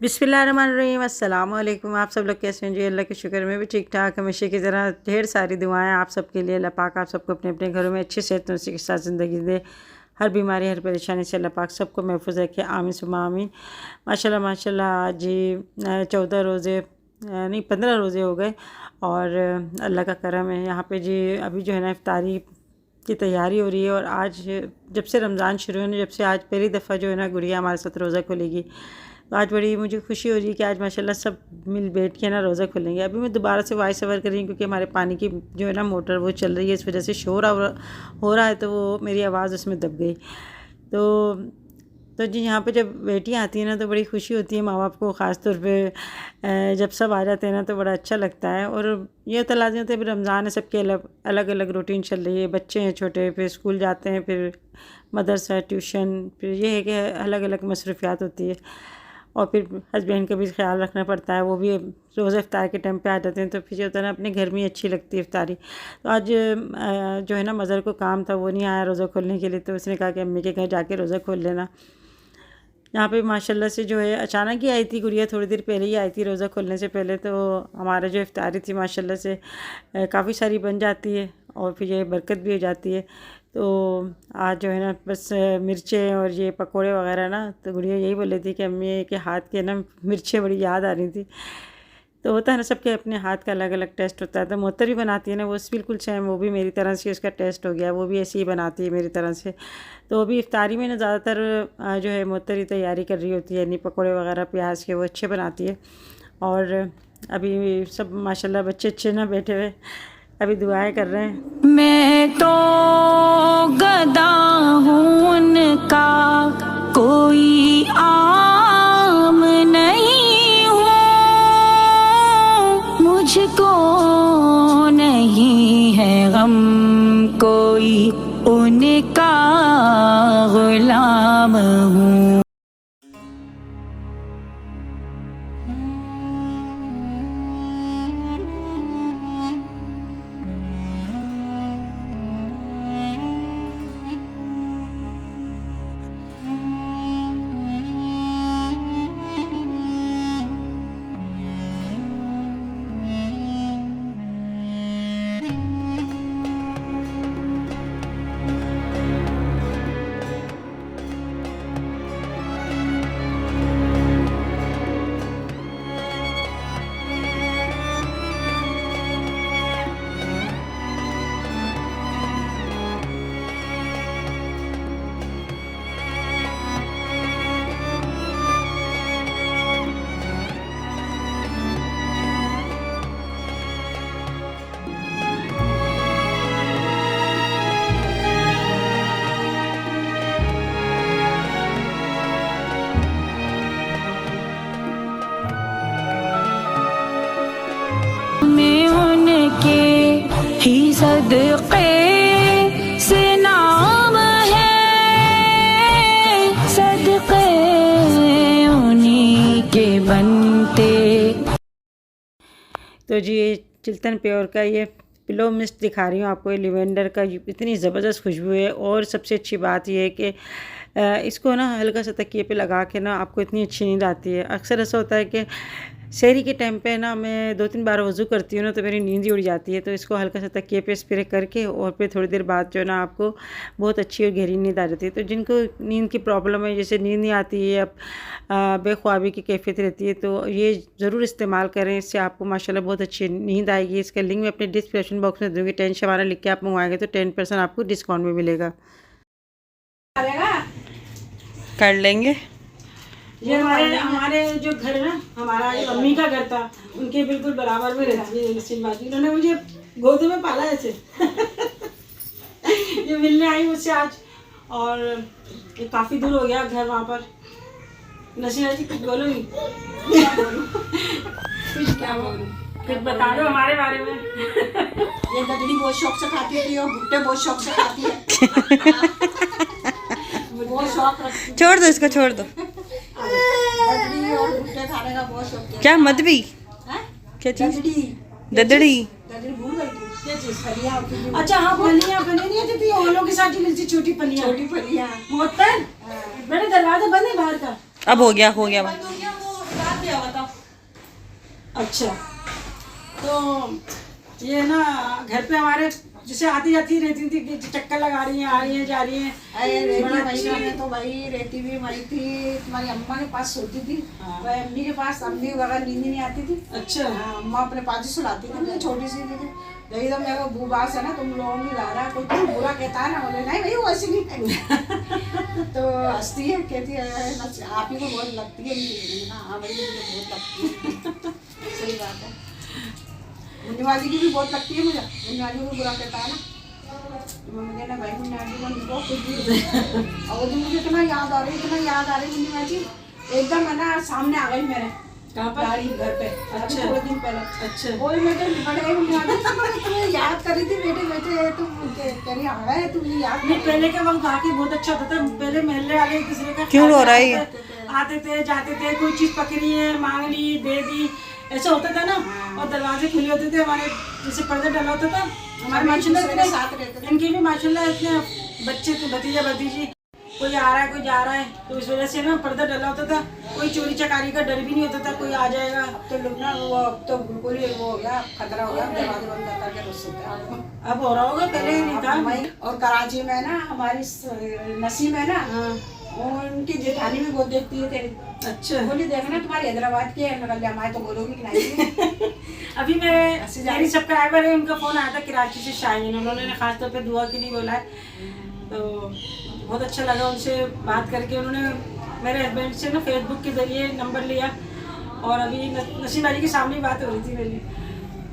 बिस्मिल्लाहिर्रहमानिर्रहीम, अस्सलाम वालेकुम। आप सब लोग कैसे हैं जी? अल्लाह के शुक्र में भी ठीक ठाक। हमेशा की तरह ढेर सारी दुआएं आप सबके लिए। अल्लाह पाक आप सबको अपने अपने घरों में अच्छी सेहत के साथ ज़िंदगी दे। हर बीमारी हर परेशानी से अल्लाह पाक सबको महफूज रखे, आमीन सुम्मा आमीन। माशाल्लाह माशाल्लाह, आज जी 14 रोज़े नहीं 15 रोज़े हो गए और अल्लाह का करम है। यहाँ पे जी अभी जो है ना इफ्तारी की तैयारी हो रही है। और आज जब से रमज़ान शुरू है ना, जब से आज पहली दफ़ा जो है ना गुड़िया हमारे साथ रोज़ा खोलेगी, तो आज बड़ी मुझे खुशी हो रही है कि आज माशाल्लाह सब मिल बैठ के ना रोज़ा खोलेंगे। अभी मैं दोबारा से वॉइस ओवर कर रही हूँ क्योंकि हमारे पानी की जो है ना मोटर वो चल रही है, इस वजह से शोर हो रहा है, तो वो मेरी आवाज़ उसमें दब गई। तो जी यहाँ पे जब बेटियाँ आती हैं ना तो बड़ी खुशी होती है माँ बाप को, ख़ास तौर पे जब सब आ जाते हैं ना तो बड़ा अच्छा लगता है। और ये तो लाज़मी होता है, फिर रमज़ान है, सबके अलग अलग रूटीन चल रही है। बच्चे हैं छोटे, फिर स्कूल जाते हैं, फिर मदरसा ट्यूशन, फिर ये है कि अलग अलग मसरूफियात होती है। और फिर हस्बैंड का भी ख्याल रखना पड़ता है, वो भी रोज़ा इफ्तार के टाइम पे आ जाते हैं, तो फिर जो होता है ना अपने घर में ही अच्छी लगती है इफ्तारी। तो आज जो है ना मज़र को काम था, वो नहीं आया रोज़ा खोलने के लिए, तो उसने कहा कि अम्मी के घर जाके रोज़ा खोल लेना। यहाँ पे माशाल्लाह से जो है अचानक ही आई थी गुड़िया, थोड़ी देर पहले ही आई थी रोज़ा खोलने से पहले। तो हमारा जो इफ्तारी थी माशाल्लाह से काफ़ी सारी बन जाती है और फिर ये बरकत भी हो जाती है। तो आज जो है ना बस मिर्चें और ये पकोड़े वगैरह ना, तो गुड़िया यही बोल रही थी कि अम्मी के हाथ के ना मिर्चें बड़ी याद आ रही थी। तो होता है ना, सबके अपने हाथ का अलग अलग टेस्ट होता है। तो मोहतर भी बनाती है ना, वो बिल्कुल सेम, वो भी मेरी तरह से उसका टेस्ट हो गया, वो भी ऐसे ही बनाती है मेरी तरह से। तो अभी इफ्तारी में ना ज़्यादातर जो है मोहतर ही तैयारी कर रही होती है, यानी पकौड़े वगैरह प्याज के वो अच्छे बनाती है। और अभी सब माशाल्लाह बच्चे अच्छे ना बैठे हुए अभी दुआएं कर रहे हैं। मैं तो गदा हूँ उनका, कोई आम नहीं हूँ, मुझको नहीं है गम, कोई उनका गुलाम हूँ। ही सदक़े से नाम है, सदक़े उन्हीं के बनते। तो जी चिल्तन प्योर का ये पिलो मिस्ट दिखा रही हूँ आपको, ये लिवेंडर का, इतनी ज़बरदस्त खुशबू है। और सबसे अच्छी बात ये है कि इसको ना हल्का सा तकिए पे लगा के ना आपको इतनी अच्छी नींद आती है। अक्सर ऐसा होता है कि सहरी के टाइम पे ना मैं 2-3 बार वज़ू करती हूँ ना तो मेरी नींद ही उड़ जाती है। तो इसको हल्का सा तकिए पे स्प्रे करके और फिर थोड़ी देर बाद जो है ना आपको बहुत अच्छी और गहरी नींद आ जाती है। तो जिनको नींद की प्रॉब्लम है, जैसे नींद नहीं आती है या बेख्वाबी की कैफियत रहती है, तो ये ज़रूर इस्तेमाल करें, इससे आपको माशाल्लाह बहुत अच्छी नींद आएगी। इसका लिंक मैं अपने डिस्क्रिप्शन बॉक्स में दूँगी। 10 शबाना लिख के आप मंगवाएंगे तो 10% आपको डिस्काउंट भी मिलेगा। कर लेंगे। ये हमारे जो घर है ना, हमारा जो अम्मी का घर था, उनके बिल्कुल बराबर में रहती है नसीम बाजी। उन्होंने मुझे गोद में पाला ऐसे ये मिलने आई मुझसे आज, और ये काफ़ी दूर हो गया घर वहाँ पर। नसीम जी कुछ बोलूँगी, कुछ क्या बोलूँ, कुछ बता दो हमारे बारे में। ये गदड़ी बहुत शौक से खाती है और भुट्टे बहुत शौक से खाती है। बहुत शौक रखती है। छोड़ दो इसको, छोड़ दो। गदड़ी और भुट्टे खाने का बहुत शौक है। क्या मदबी? क्या चीज़? ददड़ी। गदड़ी भूल गई थी। ये चीज फलियां होती है। अच्छा हाँ, फलियां बनी नहीं आती थी, ओलों के साथ ही मिलती छोटी फलियां। छोटी फलियां। मोहतर, मैंने दरवाजा बंद है बाहर का। अब हो गया, हो गया। बंद हो गया वो रात दिया बताओ। अच्छा, तो ये ना घर पे हमारे जैसे आती जाती रहती थी कि चक्कर लगा रही हैं, आ रही हैं, जा रही हैं। अरे रेती महीना में तो भाई रहती भी वही थी, तुम्हारी अम्मा के पास सोती थी। वह अम्मी के पास, अम्मी वगैरह नींद नहीं आती थी। अच्छा, हाँ, अम्मा अपने पास ही सुलाती थी, मुझे छोटी सी थी। यही तो मेरे को भूबास है ना, तुम लोगों की ला रहा है, कोई तुम बुरा कहता है ना, बोले नहीं भाई वो ऐसी नहीं है। तो हंसती है, कहती है आप ही को बहुत लगती है। हाँ भाई मुझे बहुत लगती है। सही बात है। मुन्नीवाजी की भी बहुत लगती है मुझे, मुन्नीवाजी को बुरा कहता है ना, मुझे ना भाई मुन्नीवाजी को नहीं बहुत कुछ भी। और वो दिन मुझे इतना याद आ रही, इतना याद आ रही मुन्नीवाजी, एकदम है ना सामने आ गई मेरे। कहाँ पर? गाड़ी घर पे। अच्छा, थोड़े दिन पहले। अच्छा, बोल मैं तो निपट गई मुन्नीवाजी, तुम्हें याद कर रही थी बैठे बैठे, तुम कह रही आ गए, तुम याद नहीं पहले के वक्त वाकई बहुत अच्छा होता था। पहले मोहल्ले वाले एक दूसरे का क्यों ख्याल हो रहा है रखते थे, आते थे जाते थे, कोई चीज पकड़ी है मांग ली दे दी, ऐसा होता था ना। और दरवाजे खुले होते थे हमारे, जैसे पर्दा डाला होता था हमारे माशाल्लाह दूसरे के साथ रहते थे। इनके भी माशाल्लाह इतने बच्चे थे, भतीजा भतीजी, कोई आ रहा है कोई जा रहा है, तो इस वजह से ना पर्दा डाला होता था, कोई चोरी चकारी का डर भी नहीं होता था, कोई आ जाएगा। तो लोग ना वो अब तो बिल्कुल ही वो हो गया, खतरा हो गया, दरवाजे बंद करके रुस होते हैं। अब हो रहा होगा, पहले नहीं था। और कराची में ना हमारी नसीम है ना, हाँ, उनकी जेठानी भी बहुत देखती है तेरी। अच्छा। बोली देखना तुम्हारी हैदराबाद की है, मैं हमारे तो बोलोगी कि नहीं। अभी मेरी सब्सक्राइबर है, उनका फोन आया था कराची से, शाहीन, उन्होंने खास तौर पे दुआ के लिए बोला है, तो बहुत अच्छा लगा उनसे बात करके। उन्होंने मेरे हस्बैंड से ना फेसबुक के ज़रिए नंबर लिया, और अभी नसीम भाई के सामने ही बात हो रही थी मेरी।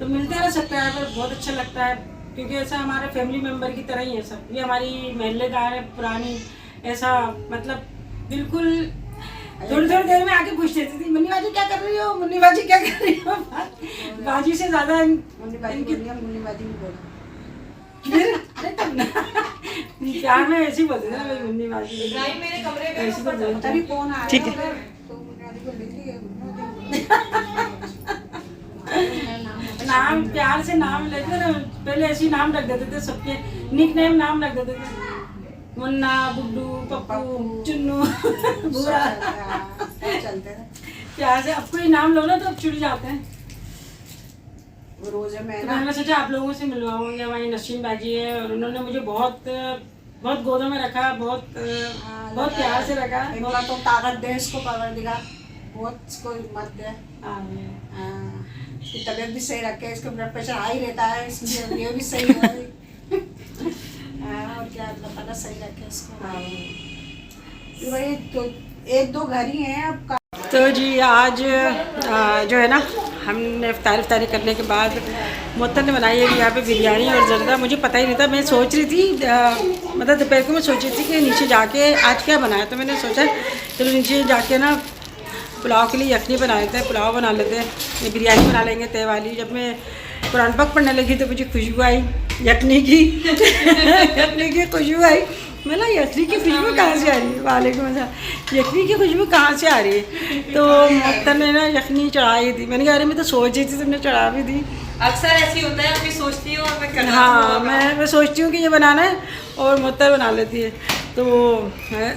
तो मिलते हैं ना सब्सक्राइबर, बहुत अच्छा लगता है, क्योंकि ऐसा हमारे फैमिली मेम्बर की तरह ही है सब। ये हमारी महल्लेदार है पुरानी, ऐसा मतलब बिल्कुल थोड़ी थोड़ी देर में आके पूछ लेती थी, मुन्नी बाजी क्या कर रही हो, मुन्नी बाजी क्या कर रही हो। बाजी से ज्यादा मुन्नी बाजी भी बोलो। फिर अरे तब ना प्यार में ऐसे ही बोलते थे ना, मुन्नी बाजी मेरे कमरे में ऐसे तो बोलते तभी कौन आया ठीक है। उधर, तो मुन्नी बाजी को लिख लिया। नाम प्यार से नाम लेते ना, पहले ऐसे ही नाम रख देते थे सबके, निक नेम नाम रख देते थे, मुन्ना, बुड्डू, पप्पू, चुन्नू, भूरा, चलते थे। प्यार से। अब कोई नाम लो ना तो अब चिढ़ जाते हैं। वो रोजे में तो ना मैंने सोचा आप लोगों से मिलवाऊंगी। हमारी नसीम बाजी है, और उन्होंने मुझे बहुत बहुत गोदों में रखा, बहुत प्यार से रखा। एक बार तो ताकत दे इसको, परवरदिगार बहुत इसको हिम्मत दे। आमीन। हाँ, इसकी तबीयत भी सही रखे, इसका ब्लड प्रेशर हाई रहता है, इसकी ये भी सही है। हाँ, और क्या अल्लाह ताला सही रखे इसको। वही तो एक दो घर ही हैं अब। तो जी आज जो है ना, हमने इफ्तारी करने के बाद मुअत्तर ने बनाई है यहाँ पे बिरयानी और ज़रदा। मुझे पता ही नहीं था, मैं सोच रही थी मतलब दोपहर को मैं सोच रही थी कि नीचे जाके आज क्या बनाया, तो मैंने सोचा चलो नीचे जाके ना पुलाव के लिए यखनी बना लेते हैं, पुलाव बना लेते हैं, ये बिरयानी बना लेंगे तय वाली। जब मैं कुरान पाक पढ़ने लगी तो मुझे खुशबू आई यखनी की यखनी की खुशबू आई। मतलब यखनी की खुशबू कहाँ से आ रही है, वालेकुम अस्सलाम, यखनी की खुशबू कहाँ से आ रही है। तो मुअत्तर ने ना यखनी चढ़ाई थी, मैंने कहा अरे मैं तो सोच रही थी, तुमने चढ़ा भी दी। अक्सर ऐसी होता है, अभी सोचती हूँ और मैं करती हूँ। हाँ, मैं सोचती हूँ कि ये बनाना है और मुअत्तर बना लेती है। तो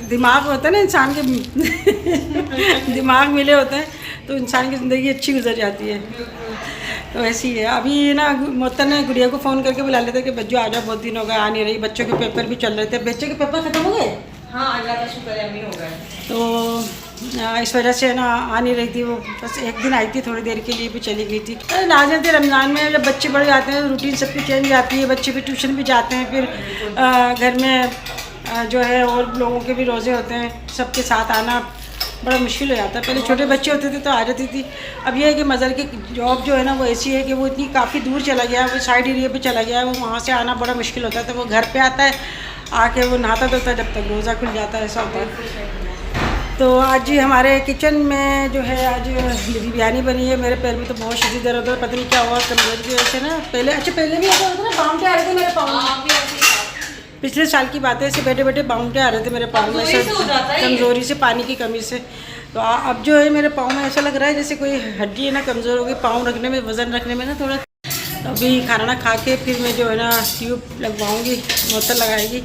दिमाग होता है ना इंसान के दिमाग मिले होते हैं तो इंसान की ज़िंदगी अच्छी गुजर जाती है। तो ऐसी है। अभी ना मुअत्तर ने गुड़िया को फ़ोन करके बुला लेते कि बच्चों आ जाओ, बहुत दिन हो गए आ नहीं रही, बच्चों के पेपर भी चल रहे थे। बच्चों के पेपर ख़त्म हो गए? हाँ, अल्लाह का शुक्र है, अभी हो गए। तो इस वजह से ना आ नहीं रही थी वो, बस एक दिन आई थी, थोड़ी देर के लिए भी चली गई थी। लाजत रमज़ान में जब बच्चे बढ़ जाते हैं रूटीन सबकी चेंज जाती है, बच्चे भी ट्यूशन भी जाते हैं, फिर घर में जो है और लोगों के भी रोज़े होते हैं, सबके साथ आना बड़ा मुश्किल हो जाता है। पहले छोटे बच्चे होते थे तो आ जाती थी। अब ये है कि मज़र की जॉब जो है ना वो ऐसी है कि वो इतनी काफ़ी दूर चला गया, वो साइड एरिया पे चला गया है, वो वहाँ से आना बड़ा मुश्किल होता है। तो वो घर पे आता है, आके वो नहाता धोता है जब तक रोज़ा खुल जाता है, ऐसा होता है। तो आज जी हमारे किचन में जो है आज बिरयानी बनी है। मेरे पैर में तो बहुत शदीद दर्द होता है, पता नहीं क्या हुआ कमज़ोरी की वजह से ना। पहले भी ऐसा होता ना, बाउंटे आ रहे थे मेरे पाँव में, पिछले साल की बात है, ऐसे बैठे बैठे बाउंटे आ रहे थे मेरे पाँव में, कमज़ोरी से, पानी की कमी से। तो अब जो है मेरे पाँव में ऐसा लग रहा है जैसे कोई हड्डी है ना कमज़ोर हो गई, पाँव रखने में, वज़न रखने में ना थोड़ा। तो अभी खाना ना खा के फिर मैं जो है ना ट्यूब लगवाऊंगी, मुअत्तर लगाएगी,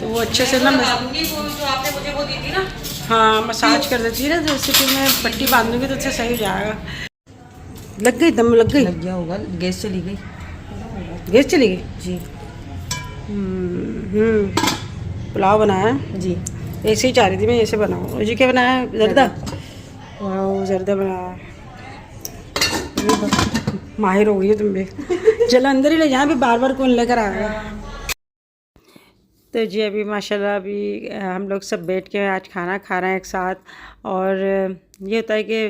तो वो अच्छे से ना वो जो आपने मुझे वो दी थी ना हाँ मसाज कर देती है ना, जैसे कि मैं पट्टी बांधूंगी तो उससे सही हो जाएगा। लग गई, दम लग गई? लग गया होगा, गैस चली गई। गैस चली गई जी पुलाव बनाया है जी। ऐसे ही चाह रही थी मैं, ऐसे बनाऊँ। और जी क्या बनाया है? जर्दा। वाह जर्दा बनाया है, माहिर हो गई है तुम भी। चलो अंदर ही ले जाए, अभी बार बार कौन लेकर आएगा। तो जी अभी माशाल्लाह अभी हम लोग सब बैठ के आज खाना खा रहे हैं एक साथ। और ये होता है कि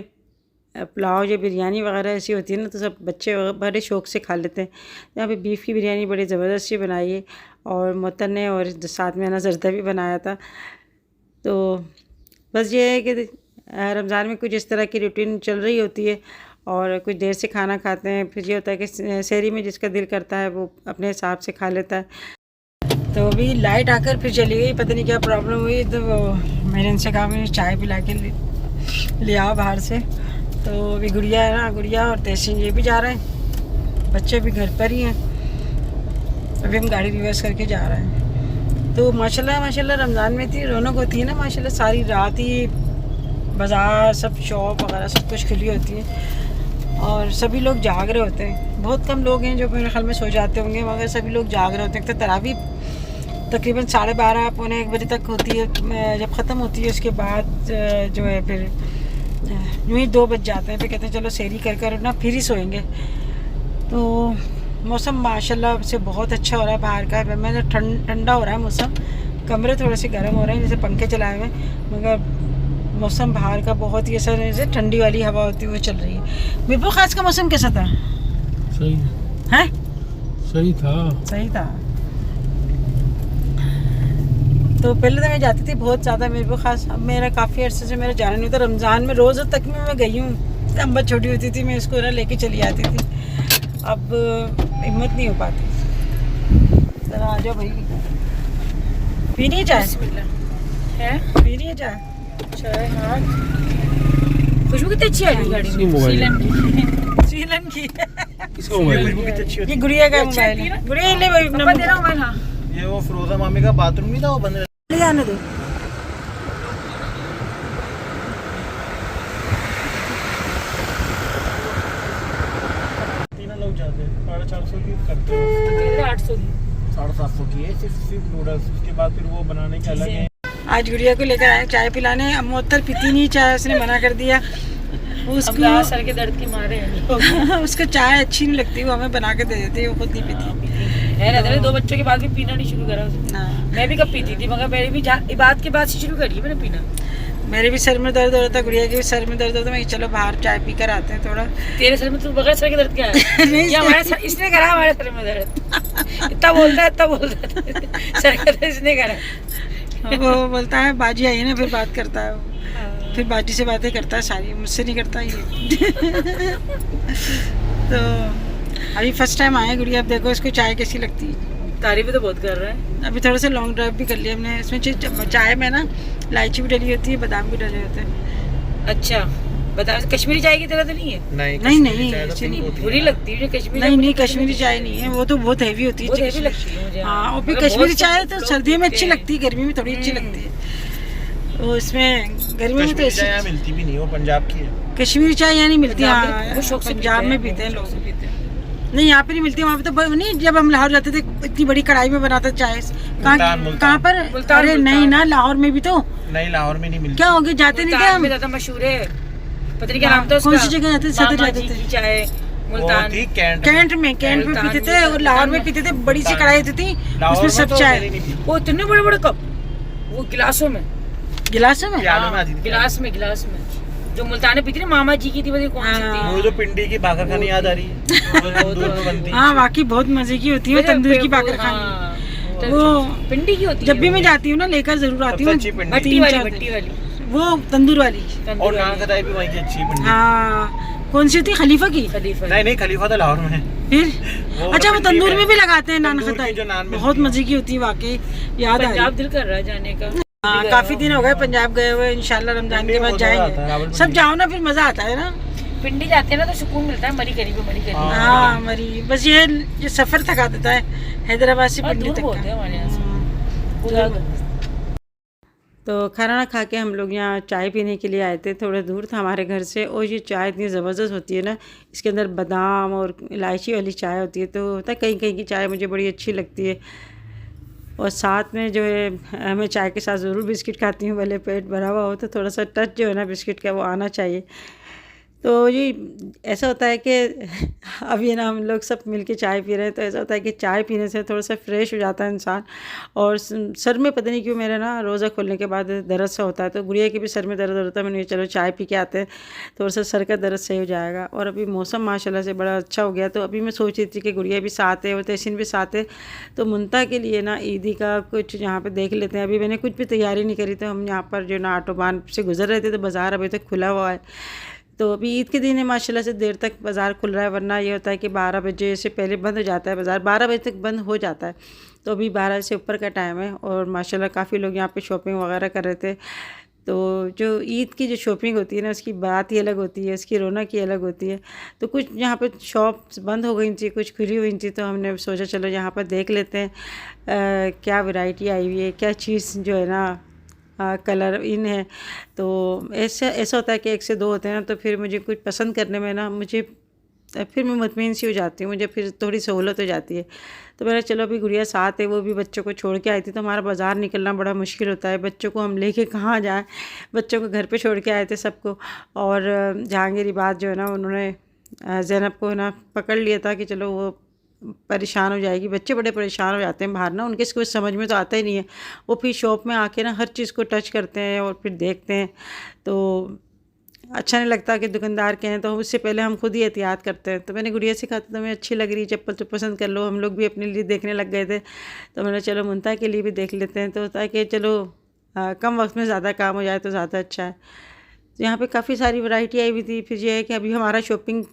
पुलाव या बिरयानी वगैरह ऐसी होती है ना, तो सब बच्चे बड़े शौक़ से खा लेते हैं। यहाँ पे बीफ की बिरयानी बड़ी ज़बरदस्त सी बनाई है, और मोहतन ने और साथ में ना जर्दा भी बनाया था। तो बस ये है कि रमज़ान में कुछ इस तरह की रूटीन चल रही होती है, और कुछ देर से खाना खाते हैं। फिर ये होता है कि सहरी में जिसका दिल करता है वो अपने हिसाब से खा लेता है। तो अभी लाइट आकर फिर चली गई, पता नहीं क्या प्रॉब्लम हुई। तो मैंने इनसे कहा मुझे चाय पिला के ले आओ बाहर से। तो अभी गुड़िया है ना, गुड़िया और तहसीन ये भी जा रहे हैं, बच्चे भी घर पर ही हैं। अभी हम गाड़ी रिवर्स करके जा रहे हैं। तो माशाल्लाह रमज़ान में इतनी रौनक होती है ना माशाल्लाह, सारी रात ही बाज़ार सब शॉप वगैरह सब कुछ खुली होती है, और सभी लोग जाग रहे होते हैं। बहुत कम लोग हैं जो मेरे ख्याल में सो जाते होंगे, मगर सभी लोग जाग रहे होते हैं। तो तरावी तकरीबन 12:30 पौने 1 बजे तक होती है, जब ख़त्म होती है उसके बाद जो है फिर यूँ ही 2 बज जाते हैं। फिर कहते हैं चलो सहरी कर ना फिर ही सोएंगे। तो मौसम माशाल्लाह से बहुत अच्छा हो रहा है बाहर का। मैंने ठंडा हो रहा है मौसम, कमरे थोड़े से गर्म हो रहे हैं जैसे पंखे चलाए हुए, मगर मौसम बाहर का बहुत ही ऐसा जैसे ठंडी वाली हवा होती है वो चल रही है। मीरपुर खास का मौसम कैसा था? सही है, सही था। तो पहले तो मैं जाती थी बहुत ज़्यादा मीरपुर खास, अब मेरा काफ़ी अर्से से मेरा जाना नहीं होता। रमज़ान में रोज़ तक में मैं गई हूँ, अम्बा छोटी होती थी मैं इसको ना लेके चली आती थी, अब हिम्मत नहीं हो पाती। जरा आ जाओ भाई, पीनी है चाय? है पीनी है चाय? चाय हाँ। खुशबू कितनी अच्छी है गाड़ी में, सीलन की। किसका मोबाइल है? ये गुड़िया का मोबाइल है। गुड़िया ले भाई नंबर दे रहा हूँ मैं। हाँ ये वो फिरोजा मामी का बाथरूम नहीं था, वो बंद ले आने दो। तीनों लोग जाते हैं, 450 की करते हैं, 800 की 750 की है सिर्फ नूडल्स। उसके बाद फिर वो बनाने के अलग है। आज गुड़िया को लेकर आए चाय पिलाने। अब मोहत्तर पीती नहीं चाय, उसने मना कर दिया। उसको सर के दर्द के मारे हैं। उसको चाय अच्छी नहीं लगती, वो हमें बना के दे देती है, वो खुद नहीं पीती है। 2 बच्चों के बाद भी पीना नहीं शुरू करा उसने। हाँ। मैं भी कब पीती थी, मगर मेरी भी इबादत के बाद से शुरू करी है मैंने पीना। मेरे भी सर में दर्द हो रहा था, गुड़िया के भी सर में दर्द होता। मैं चलो बाहर चाय पी कर आते हैं थोड़ा। तेरे सर में तो बगैर सर के दर्द क्या है? क्या हमारे सर इसने करा, हमारे सर में दर्द इतना बोलता है सर का दर्द इसने करा। वो बोलता है बाजी आई है ना, फिर बात करता है वो, फिर बाजी से बातें करता है सारी, मुझसे नहीं करता ये। तो अभी फर्स्ट टाइम आए गुड़िया, अब देखो इसको चाय कैसी लगती है। तारीफ तो बहुत कर रहा है। अभी थोड़ा सा लॉन्ग ड्राइव भी कर लिया हमने। इसमें चाय में ना इलायची भी डली होती है, बादाम भी डले होते हैं। अच्छा बता, कश्मीरी चाय की तरह तो नहीं है? नहीं ऐसी नहीं बुरी लगती है कश्मीरी। नहीं कश्मीरी चाय नहीं है, वो तो बहुत हैवी होती बहुत है। हेवी लगती है मुझे। हाँ, और फिर कश्मीरी चाय तो सर्दियों में अच्छी लगती है, गर्मी में थोड़ी अच्छी लगती है। वो इसमें गर्मी में तो चाय मिलती भी नहीं, वो पंजाब की है। कश्मीरी चाय यहाँ नहीं मिलती। हाँ वो शौक से पंजाब में पीते हैं लोग, नहीं यहाँ पे नहीं मिलती। वहाँ पे तो नहीं, जब हम लाहौर जाते थे इतनी बड़ी कढ़ाई में बनाते चाय। कहाँ पर? अरे नहीं ना, लाहौर में भी तो नहीं, लाहौर में नहीं मिलती। क्या हो गया, जाते नहीं थे हम। ज्यादा मशहूर है, पता नहीं क्या नाम था उसका। कौन सी जगह जाते थे? चाय मुल्तान कैंट में पीते थे, और लाहौर में पीते थे। बड़ी सी कढ़ाई होती थी, उसमें सब चाय। वो इतने बड़े बड़े कप, वो गिलासों में गिलासों में गिलास में जो मुल्तान में पीती थी, मामा जी की थी, वो कौन सी थी? वो जो पिंडी की बाकर खानी याद आ रही है। हाँ वाकई बहुत मजे की होती है तंदूर की बाकर खानी। वो पिंडी की होती है। जब भी मैं जाती हूँ ना लेकर जरूर आती हूँ। भट्टी वाली वो तंदूर वाली। और नान खटाई भी वहीं की अच्छी पिंडी। हाँ कौन सी होती है? खलीफा की? नहीं खलीफा तो लाहौर में है। फिर अच्छा वो तंदूर में भी लगाते हैं नान खटाई, बहुत मजे की होती है वाकई। याद आ पंजाब दिल कर रहा है जाने का। हाँ काफी दिन हो गए पंजाब गए हुए, इंशाल्लाह रमजान के बाद जाएंगे। सब जाओ ना, फिर मजा आता है ना। पिंडी जाते हैं ना तो सुकून मिलता है। मरी करीब हाँ मरी, बस ये सफर थका देता है हैदराबाद से पिंडी तक का। हमारे यहाँ से। तो खाना ना खा के हम लोग यहाँ चाय पीने के लिए आए थे, थोड़ा दूर था हमारे घर से। और ये चाय इतनी ज़बरदस्त होती है ना, इसके अंदर बादाम और इलायची वाली चाय होती है। तो होता है कहीं कहीं की चाय मुझे बड़ी अच्छी लगती है। और साथ में जो है मैं चाय के साथ ज़रूर बिस्किट खाती हूँ, भले पेट भरा हुआ हो तो थोड़ा सा टच जो है ना बिस्किट का वो आना चाहिए। तो ये ऐसा होता है कि अभी ना हम लोग सब मिलके चाय पी रहे हैं, तो ऐसा होता है कि चाय पीने से थोड़ा सा फ्रेश हो जाता है इंसान। और सर में पता नहीं क्यों मेरे ना रोज़ा खोलने के बाद दर्द सा होता है, तो गुड़िया के भी सर में दर्द होता है। मैंने चलो चाय पी के आते हैं, थोड़ा सा सर का दर्द सही हो जाएगा। और अभी मौसम माशाल्लाह से बड़ा अच्छा हो गया, तो अभी मैं सोच रही थी कि गुड़िया भी साथ है और तहसीन भी साथ है, तो मुंता के लिए ना ईदी का कुछ यहाँ पर देख लेते हैं। अभी मैंने कुछ भी तैयारी नहीं करी, तो हम यहाँ पर जो ना ऑटोबान से गुजर रहे थे, तो बाज़ार अभी तक खुला हुआ है। तो अभी ईद के दिन है माशाल्लाह से देर तक बाज़ार खुल रहा है, वरना ये होता है कि 12 बजे से पहले बंद हो जाता है बाज़ार, 12 बजे तक बंद हो जाता है। तो अभी 12 से ऊपर का टाइम है और माशाल्लाह काफ़ी लोग यहाँ पे शॉपिंग वगैरह कर रहे थे। तो जो ईद की जो शॉपिंग होती है ना, उसकी बात ही अलग होती है, उसकी रौनक ही अलग होती है। तो कुछ यहाँ पर शॉप्स बंद हो गई थी, कुछ खुली हुई थी, तो हमने सोचा चलो यहाँ पर देख लेते हैं क्या वैरायटी आई हुई है, क्या चीज़ जो है ना कलर इन है। तो ऐसा होता है कि 1 से 2 होते हैं ना, तो फिर मुझे कुछ पसंद करने में ना फिर मैं मुतमईन सी हो जाती हूँ, मुझे फिर थोड़ी सहूलत हो जाती है। तो मैंने चलो अभी गुड़िया साथ है, वो भी बच्चों को छोड़ के आई थी, तो हमारा बाज़ार निकलना बड़ा मुश्किल होता है। बच्चों को हम लेके कहाँ जाएं, बच्चों को घर पे छोड़ के आए थे सबको। और जहांगीर बात जो है ना, उन्होंने ज़ैनब को ना पकड़ लिया था कि चलो वो परेशान हो जाएगी। बच्चे बड़े परेशान हो जाते हैं बाहर ना, उनके कुछ समझ में तो आता ही नहीं है। वो फिर शॉप में आके ना हर चीज़ को टच करते हैं और फिर देखते हैं, तो अच्छा नहीं लगता कि दुकानदार के हैं। तो उससे पहले हम खुद ही एहतियात करते हैं। तो मैंने गुड़िया से कहा था तुम्हें अच्छी लग रही चप्पल तो पसंद कर लो। हम लोग भी अपने लिए देखने लग गए थे, तो मैंने चलो मुंता के लिए भी देख लेते हैं, तो ताकि चलो कम वक्त में ज़्यादा काम हो जाए तो ज़्यादा अच्छा है। तो यहाँ पे काफ़ी सारी वैरायटी आई हुई थी। फिर ये है कि अभी हमारा शॉपिंग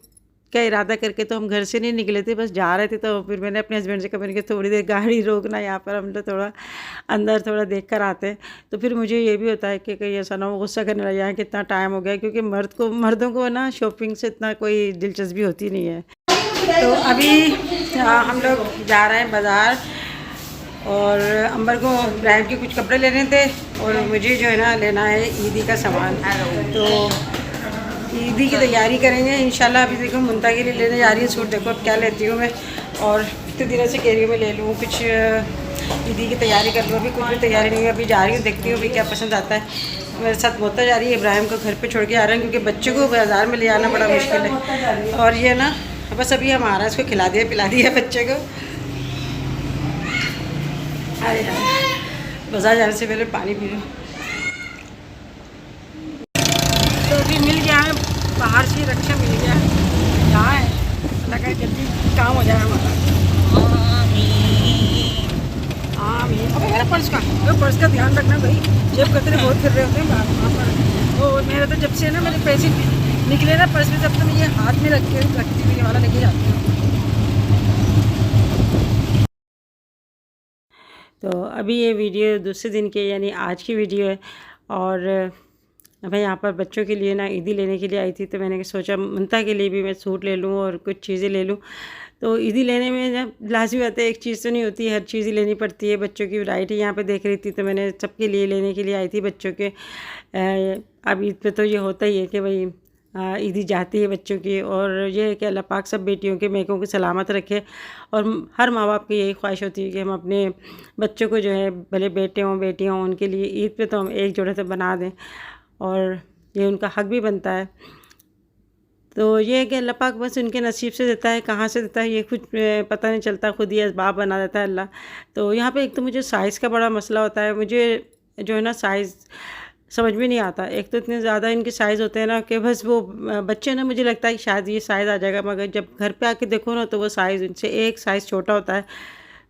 का इरादा करके तो हम घर से नहीं निकले थे, बस जा रहे थे। तो फिर मैंने अपने हस्बैंड से कहा, मैंने कहा थोड़ी देर गाड़ी रोकना, यहाँ पर हम लोग थोड़ा अंदर थोड़ा देख कर आते हैं। तो फिर मुझे ये भी होता है कि कहीं ऐसा ना हो गुस्सा करने लग जाए कि इतना टाइम हो गया, क्योंकि मर्दों को ना शॉपिंग से इतना कोई दिलचस्पी होती नहीं है। तो अभी हम लोग जा रहे हैं बाज़ार, और अंबर को इब्राहिम के कुछ कपड़े लेने थे, और मुझे जो है ना लेना है ईदी का सामान। तो ईदी की तैयारी करेंगे इंशाल्लाह। अभी देखो मुंता के लिए लेने जा रही है सूट, देखो अब क्या लेती हूँ मैं। और इतने दिनों से कह रही हूँ मैं ले लूँ कुछ, ईदी की तैयारी कर लूँ। अभी कुछ भी तैयारी नहीं है, अभी जा रही हूँ, देखती हूँ अभी क्या पसंद आता है। मेरे साथ मोता जा रही है, इब्राहिम को घर पे छोड़ के आ रहे हैं, क्योंकि बच्चों को बाज़ार में ले आना बड़ा मुश्किल है। और ये ना बस अभी हमारा इसको खिला दिया पिला दिया बच्चे को। अरे बाज़ार जाने से पहले पानी पी लूँ। तो अभी मिल गया है, बाहर से रक्षा मिल गया है, यहाँ है, लगा जल्दी काम हो जाए हमारा। आमीन। अबे मेरा पर्स का ध्यान रखना भाई, जेब कतरे बहुत फिर रहे होते हैं वहाँ पर। तो मेरा तो जब से ना मेरे पैसे निकले ना पर्स में, तब तो मैं ये हाथ में रखती हुई वाला लेके जाती हूँ। तो अभी ये वीडियो दूसरे दिन के यानी आज की वीडियो है। और मैं यहाँ पर बच्चों के लिए ना ईदी लेने के लिए आई थी, तो मैंने सोचा मुंता के लिए भी मैं सूट ले लूँ और कुछ चीज़ें ले लूँ। तो ईदी लेने में जब लाजमी बात है, एक चीज़ तो नहीं होती, हर चीज़ ही लेनी पड़ती है। बच्चों की वैरायटी यहाँ पे देख रही थी, तो मैंने सबके लिए लेने के लिए आई थी बच्चों के। अब ईद पे तो ये होता ही है कि भाई ईदी जाती है बच्चों की, और ये है कि अल्लाह पाक सब बेटियों के मेकों को सलामत रखे। और हर माँ बाप की यही ख्वाहिश होती है कि हम अपने बच्चों को जो है, भले बेटे हों बेटियाँ हों, उनके लिए ईद पे तो हम एक जोड़े तो बना दें, और ये उनका हक भी बनता है। तो ये है कि अल्लाह पाक बस उनके नसीब से देता है, कहाँ से देता है ये कुछ पता नहीं चलता, खुद ही असबाब बना देता है अल्लाह। तो यहाँ पे एक तो मुझे साइज़ का बड़ा मसला होता है, मुझे जो है ना साइज़ समझ में नहीं आता। एक तो इतने ज़्यादा इनके साइज़ होते हैं ना कि बस वो बच्चे ना, मुझे लगता है कि शायद ये साइज़ आ जाएगा, मगर जब घर पे आके देखो ना तो वो साइज़ उनसे एक साइज़ छोटा होता है।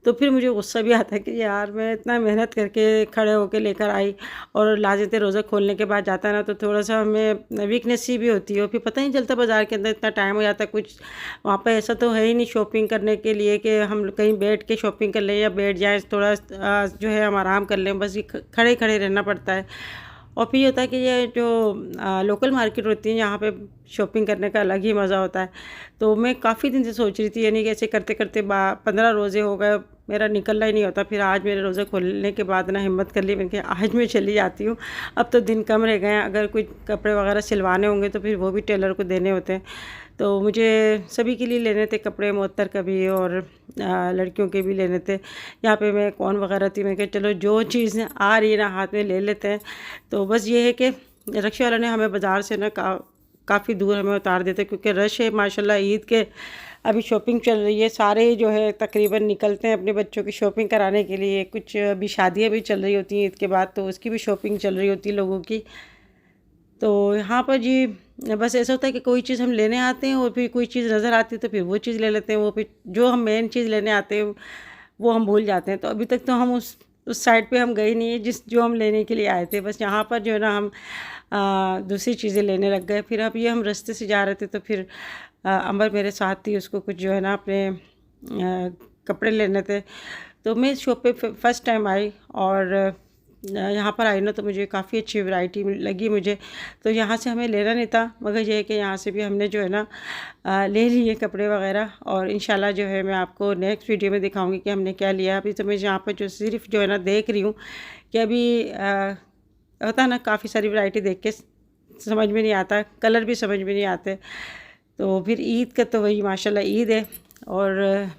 तो फिर मुझे गुस्सा भी आता है कि यार मैं इतना मेहनत करके खड़े होके लेकर आई, और लाजते रोज़ा खोलने के बाद जाता है ना तो थोड़ा सा हमें वीकनेस सी भी होती है, और फिर पता नहीं चलता बाज़ार के अंदर इतना टाइम हो जाता है। कुछ वहाँ पे ऐसा तो है ही नहीं शॉपिंग करने के लिए कि हम कहीं बैठ के शॉपिंग कर लें या बैठ जाएँ थोड़ा जो है हम आराम कर लें, बस ये खड़े खड़े रहना पड़ता है। और फिर ये होता है कि ये जो लोकल मार्केट होती है, यहाँ पे शॉपिंग करने का अलग ही मज़ा होता है। तो मैं काफ़ी दिन से सोच रही थी, यानी कि ऐसे करते करते 15 रोज़े हो गए, मेरा निकलना ही नहीं होता। फिर आज मेरे रोज़े खोलने के बाद ना हिम्मत कर ली, मैंने कहा आज मैं चली जाती हूँ, अब तो दिन कम रह गए हैं, अगर कोई कपड़े वगैरह सिलवाने होंगे तो फिर वो भी टेलर को देने होते हैं। तो मुझे सभी के लिए लेने थे कपड़े, मुअत्तर का भी और लड़कियों के भी लेने थे। यहाँ पे मैं कौन वगैरह थी, मैं कहा चलो जो चीज़ आ रही है ना हाथ में ले लेते हैं। तो बस ये है कि रिक्शे वाला ने हमें बाज़ार से ना काफ़ी दूर हमें उतार देते, क्योंकि रश है माशाल्लाह। ईद के अभी शॉपिंग चल रही है, सारे जो है तकरीबन निकलते हैं अपने बच्चों की शॉपिंग कराने के लिए। कुछ अभी शादियाँ भी चल रही होती हैं ईद के बाद, तो उसकी भी शॉपिंग चल रही होती है लोगों की। तो यहाँ पर जी बस ऐसा होता है कि कोई चीज़ हम लेने आते हैं और फिर कोई चीज़ नज़र आती है तो फिर वो चीज़ ले लेते हैं, वो फिर जो हम मेन चीज़ लेने आते हैं वो हम भूल जाते हैं। तो अभी तक तो हम उस साइड पे हम गए नहीं है जो हम लेने के लिए आए थे। बस यहाँ पर जो है ना हम दूसरी चीज़ें लेने लग गए। फिर अब ये हम रास्ते से जा रहे थे तो फिर अमर मेरे साथ थी, उसको कुछ जो है ना अपने कपड़े लेने थे। तो मैं शॉप पे फ़र्स्ट टाइम आई और यहाँ पर आई ना तो मुझे काफ़ी अच्छी वैरायटी लगी मुझे। तो यहाँ से हमें लेना नहीं था, मगर ये है कि यहाँ से भी हमने जो है ना ले लिए कपड़े वगैरह। और इंशाल्लाह जो है मैं आपको नेक्स्ट वीडियो में दिखाऊंगी कि हमने क्या लिया। अभी तो मैं यहाँ पर जो सिर्फ जो है ना देख रही हूँ कि अभी होता है ना काफ़ी सारी वैरायटी देख के समझ में नहीं आता, कलर भी समझ में नहीं आते। तो फिर ईद का तो वही माशाल्लाह ईद है। और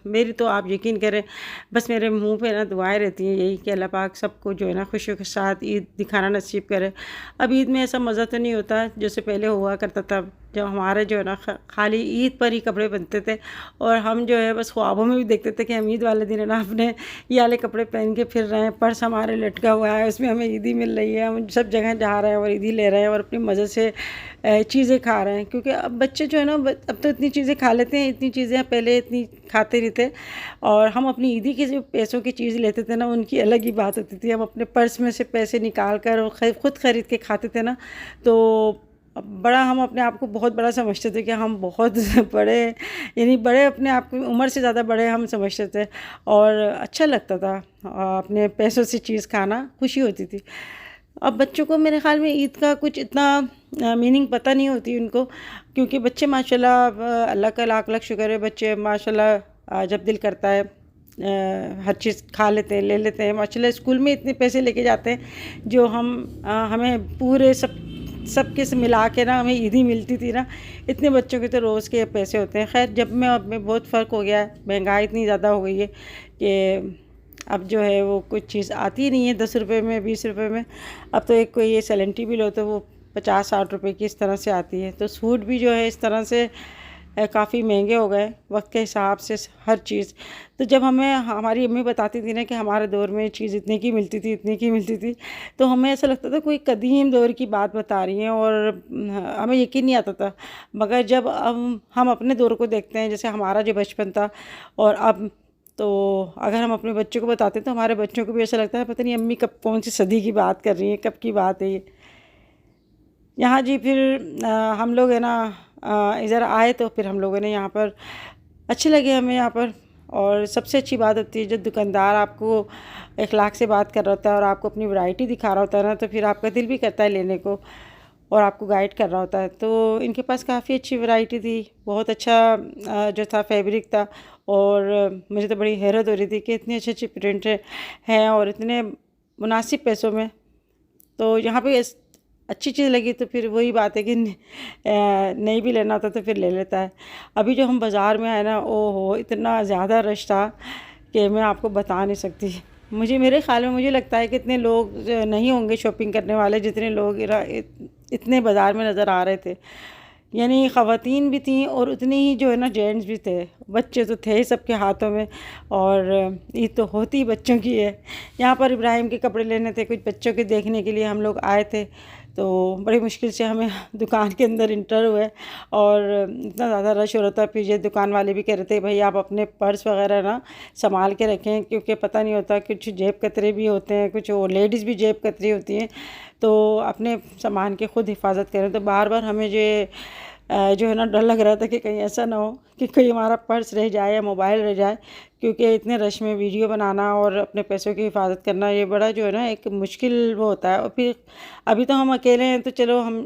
मेरी तो आप यकीन करें बस मेरे मुंह पे ना दुआएं रहती हैं यही कि अल्लाह पाक सबको जो है ना खुशियों के साथ ईद दिखाना नसीब करे। अब ईद में ऐसा मज़ा तो नहीं होता जैसे पहले हुआ करता था, जब हमारे जो है ना खाली ईद पर ही कपड़े बनते थे और हम जो है बस ख्वाबों में भी देखते थे कि हम ईद वाले दिन है ना अपने ये वाले कपड़े पहन के फिर रहे हैं, पर्स हमारे लटका हुआ है उसमें हमें ईदी मिल रही है, हम सब जगह जा रहे हैं और ईदी ले रहे हैं और अपनी मज़े से चीज़ें खा रहे हैं। क्योंकि अब बच्चे जो है ना अब तो इतनी चीज़ें खा लेते हैं, इतनी चीज़ें पहले इतनी खाते नहीं थे। और हम अपनी ईदी की जो पैसों की चीज़ लेते थे ना उनकी अलग ही बात होती थी। हम अपने पर्स में से पैसे निकाल कर और ख़ुद ख़रीद के खाते थे ना, तो बड़ा हम अपने आप को बहुत बड़ा समझते थे कि हम बहुत बड़े, यानी बड़े अपने आप की उम्र से ज़्यादा बड़े हम समझते थे और अच्छा लगता था अपने पैसों से चीज़ खाना, खुशी होती थी। अब बच्चों को मेरे ख़्याल में ईद का कुछ इतना मीनिंग पता नहीं होती उनको, क्योंकि बच्चे माशाल्लाह अल्लाह का लाख लाख शुक्र है, बच्चे माशाल्लाह जब दिल करता है हर चीज़ खा लेते हैं, ले लेते हैं। माशाल्लाह स्कूल में इतने पैसे लेके जाते हैं जो हमें पूरे सबके से मिला के ना हमें ईदी मिलती थी ना, इतने बच्चों के तो रोज़ के पैसे होते हैं। खैर जब में अब में बहुत फ़र्क हो गया है, महंगाई इतनी ज़्यादा हो गई है कि अब जो है वो कुछ चीज़ आती ही नहीं है 10 रुपये में 20 रुपये में। अब तो एक कोई ये सैलेंटी भी लो तो वो 50-60 रुपये की इस तरह से आती है। तो सूट भी जो है इस तरह से काफ़ी महंगे हो गए वक्त के हिसाब से हर चीज़। तो जब हमें हमारी अम्मी बताती थी ना कि हमारे दौर में चीज़ इतने की मिलती थी, इतने की मिलती थी, तो हमें ऐसा लगता था कोई कदीम दौर की बात बता रही हैं और हमें यकीन नहीं आता था। मगर जब अब हम अपने दौर को देखते हैं, जैसे हमारा जो बचपन था और अब, तो अगर हम अपने बच्चों को बताते हैं तो हमारे बच्चों को भी ऐसा लगता है पता नहीं अम्मी कब कौन सी सदी की बात कर रही हैं, कब की बात है ये। यहाँ जी फिर हम लोग है ना इधर आए तो फिर हम लोगों ने यहाँ पर अच्छे लगे हमें यहाँ पर। और सबसे अच्छी बात होती है जब दुकानदार आपको इखलाक से बात कर रहा होता है और आपको अपनी वैरायटी दिखा रहा होता है ना, तो फिर आपका दिल भी करता है लेने को और आपको गाइड कर रहा होता है। तो इनके पास काफ़ी अच्छी वैरायटी थी, बहुत अच्छा जो था फैब्रिक था और मुझे तो बड़ी हैरत हो रही थी कि इतनी अच्छी अच्छी प्रिंट हैं और इतने मुनासिब पैसों में। तो यहाँ पे अच्छी चीज़ लगी तो फिर वही बात है कि नहीं भी लेना होता तो फिर ले लेता है। अभी जो हम बाज़ार में आए ना, ओहो इतना ज़्यादा रश था कि मैं आपको बता नहीं सकती। मेरे ख़्याल में मुझे लगता है कि इतने लोग नहीं होंगे शॉपिंग करने वाले जितने लोग इतने बाज़ार में नज़र आ रहे थे। यानी ख़वातीन भी थीं और उतनी ही जो है ना जेंट्स भी थे, बच्चे तो थे ही सबके हाथों में। और ईद तो होती ही बच्चों की है। यहाँ पर इब्राहिम के कपड़े लेने थे, कुछ बच्चों के देखने के लिए हम लोग आए थे। तो बड़ी मुश्किल से हमें दुकान के अंदर इंटर हुए और इतना ज़्यादा रश हो रहा था। फिर ये दुकान वाले भी कह रहे थे भाई आप अपने पर्स वगैरह ना संभाल के रखें, क्योंकि पता नहीं होता, कुछ जेब कतरे भी होते हैं, कुछ और लेडीज़ भी जेब कतरी होती हैं, तो अपने सामान की ख़ुद हिफाजत करें। तो बार बार हमें जो है ना डर लग रहा था कि कहीं ऐसा ना हो कि कोई हमारा पर्स रह जाए या मोबाइल रह जाए, क्योंकि इतने रश में वीडियो बनाना और अपने पैसों की हिफाजत करना ये बड़ा जो है ना एक मुश्किल वो होता है। और फिर अभी तो हम अकेले हैं तो चलो हम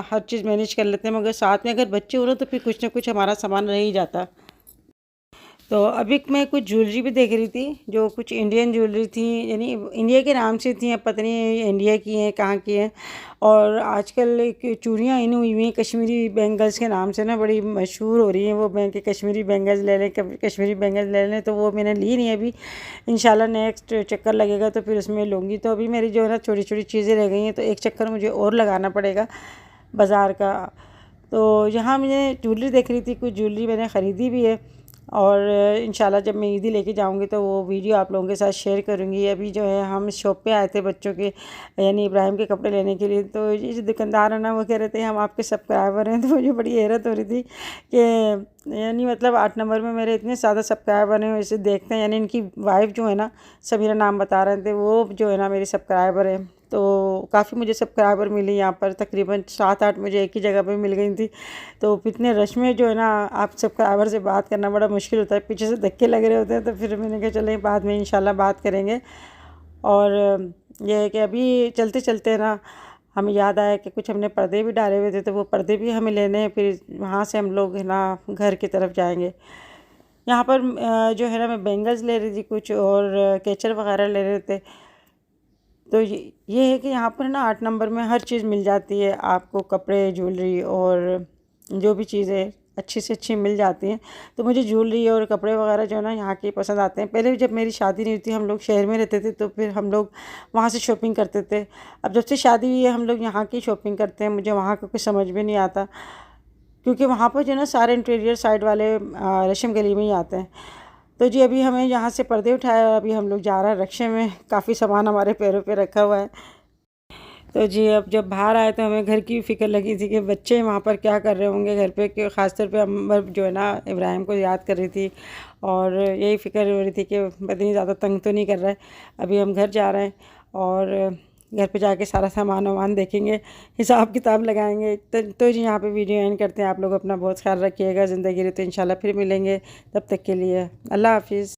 हर चीज़ मैनेज कर लेते हैं, मगर साथ में अगर बच्चे हो ना तो फिर कुछ ना कुछ हमारा सामान रह ही जाता। तो अभी मैं कुछ ज्वेलरी भी देख रही थी, जो कुछ इंडियन ज्वेलरी थी, यानी इंडिया के नाम से थी, अब पता नहीं इंडिया की हैं कहाँ की हैं। और आजकल एक चूड़ियाँ इन हुई हुई हैं कश्मीरी बैंगल्स के नाम से ना, बड़ी मशहूर हो रही हैं वो। मैं कि कश्मीरी बैंगल्स ले लें, कश्मीरी बैंगल्स ले लें, तो वो मैंने ली नहीं अभी। इंशाल्लाह नेक्स्ट चक्कर लगेगा तो फिर उसमें लूँगी। तो अभी मेरी जो है ना छोटी छोटी चीज़ें रह गई हैं, तो एक चक्कर मुझे और लगाना पड़ेगा बाज़ार का। तो यहाँ मैंने ज्वेलरी देख रही थी, कुछ ज्वेलरी मैंने ख़रीदी भी है, और इंशाल्लाह जब मैं ईदी लेके जाऊंगी तो वो वीडियो आप लोगों के साथ शेयर करूंगी। अभी जो है हम शॉप पे आए थे बच्चों के, यानी इब्राहिम के कपड़े लेने के लिए। तो ये जो दुकानदार है ना, वो कह रहे थे हम आपके सब्सक्राइबर हैं। तो मुझे बड़ी हैरत हो रही थी कि यानी मतलब 8 नंबर में मेरे इतने ज़्यादा सब्सक्राइबर हैं, इसे देखते हैं। यानी इनकी वाइफ जो है ना, समीरा नाम बता रहे थे, वो जो है ना मेरी सब्सक्राइबर है। तो काफ़ी मुझे सब्सक्राइबर मिली यहाँ पर, तकरीबन 7-8 मुझे एक ही जगह पे मिल गई थी। तो इतने रश में जो है ना आप सब्सक्राइबर से बात करना बड़ा मुश्किल होता है, पीछे से धक्के लग रहे होते हैं। तो फिर मैंने कहा चले बाद में इंशाल्लाह बात करेंगे। और यह है कि अभी चलते चलते ना हमें याद आया कि कुछ हमने पर्दे भी डाले हुए थे, तो वो पर्दे भी हमें लेने हैं। फिर वहाँ से हम लोग है ना घर की तरफ जाएँगे। यहाँ पर जो है ना मैं बैंगल्स ले रही थी कुछ, और कैचर वगैरह ले रहे थे। तो ये है कि यहाँ पर ना 8 नंबर में हर चीज़ मिल जाती है आपको, कपड़े, ज्वेलरी और जो भी चीज़ें अच्छी से अच्छी मिल जाती हैं। तो मुझे ज्वेलरी और कपड़े वगैरह जो है ना यहाँ के पसंद आते हैं। पहले जब मेरी शादी नहीं हुई थी, हम लोग शहर में रहते थे, तो फिर हम लोग वहाँ से शॉपिंग करते थे। अब जब से शादी हुई है हम लोग यहाँ की शॉपिंग करते हैं। मुझे वहाँ का कुछ समझ में नहीं आता, क्योंकि वहाँ पर जो है ना सारे इंटीरियर साइड वाले रेशम गली में ही आते हैं। तो जी अभी हमें यहाँ से पर्दे उठाए और अभी हम लोग जा रहे हैं रिक्शे में। काफ़ी सामान हमारे पैरों पे रखा हुआ है। तो जी अब जब बाहर आए तो हमें घर की फ़िक्र लगी थी कि बच्चे वहाँ पर क्या कर रहे होंगे घर पे, कि ख़ासतौर पे अम्बर जो है ना इब्राहिम को याद कर रही थी, और यही फ़िक्र हो रही थी कि पता नहीं ज़्यादा तंग तो नहीं कर रहा है। अभी हम घर जा रहे हैं और घर पे जाके सारा सामान वामान देखेंगे, हिसाब किताब लगाएंगे। तो जी यहाँ पे वीडियो एंड करते हैं। आप लोग अपना बहुत ख्याल रखिएगा। ज़िंदगी रहे तो इंशाल्लाह फिर मिलेंगे, तब तक के लिए अल्लाह हाफिज़।